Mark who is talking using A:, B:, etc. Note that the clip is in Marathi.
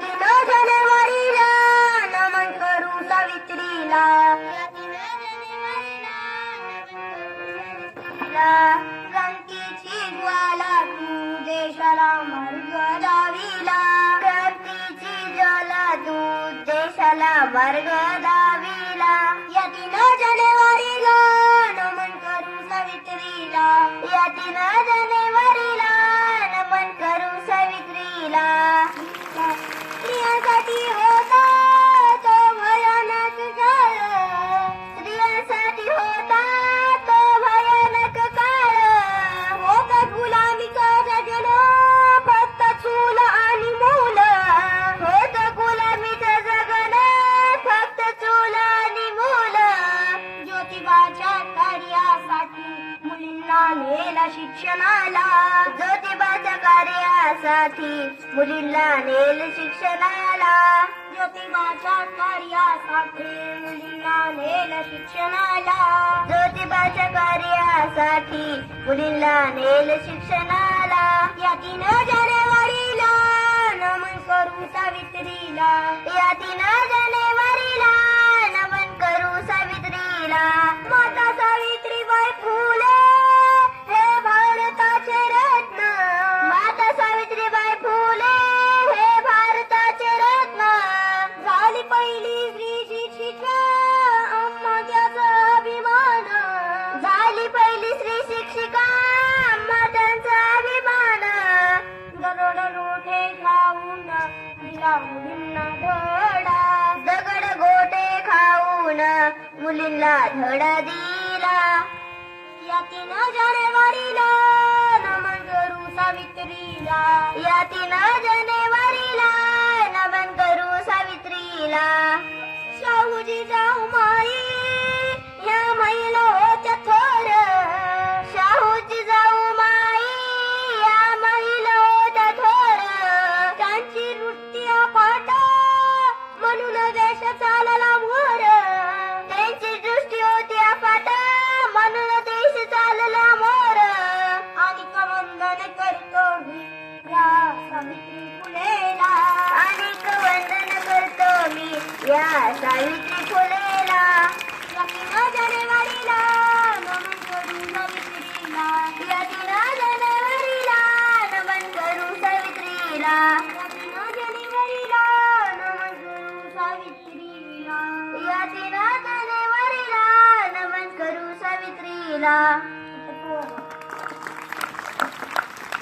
A: तीन जानेवारीला नमन करू सावित्रीला. क्रांतीची ज्वाला तू देशाला मार्ग दाविला. क्रांतीची ज्वाला तू देशाला मार्ग दाविला. या 3 जानेवारीला नमन करू सावित्रीला. या 3 जानेवारीला नमन करू सावित्रीला. स्त्रियांसाठी होता तो भयानक काळ. स्त्रियांसाठी होता तो भयानक काळ. होता गुलामीचा जगन फक्त चूल आणि मूल. होत गुलामीचं जगन फक्त चूल आणि मूल. ज्योतिबाच्या कार्यासाठी मुलींना नेला शिक्षणाला. ज्योतिबाच्या कार्यासाठी मुलींना नेल शिक्षणाला. ज्योतिबाच्या कार्यासाठी मुलींना नेल शिक्षणाला. ज्योतिबाच्या कार्यासाठी मुलींना नेल शिक्षणाला. या 3 जानेवारीला नमन करू सावित्रीला. या 3 जानेवारीला नमन करू सावित्रीला. माता सावित्रीबाई फुले हे भारताचे रत्न. माता सावित्रीबाई फुले हे भारताचे रत्न. झाली पहिली स्त्री शिक्षिका अम्मा त्याचा अभिमान. झाली पहिली स्त्री शिक्षिका अम्मा त्यांचा अभिमान. दगड गोटे खाऊन दिला मुलींना धडा. दगड गोटे खाऊन मुलींना धडा दिला. या 3 जानेवारीला नमन करू सावित्रीला. या 3 जानेवारीला नमन करू सावित्रीला. शाहूजी जाऊ माई या महिला होत्या थोर. शाहूजी जाऊ माई या महिला होत्या थोर. त्यांची वृत्ती अफाट म्हणून देश चालला मोर. त्यांची दृष्टी होती अफाट म्हणून देश चालला मोर. आणि वंदन करतो मी या सावित्री फुलेला. आणि वंदन करतो मी या सावित्री फुलेला. या 3 जानेवारीला नमन करू सावित्रीला. या 3 जानेवारीला नमन करू सावित्रीला. या 3 जानेवारीला नमन करू सावित्रीला. या 3 जानेवारीला नमन करू सावित्रीला.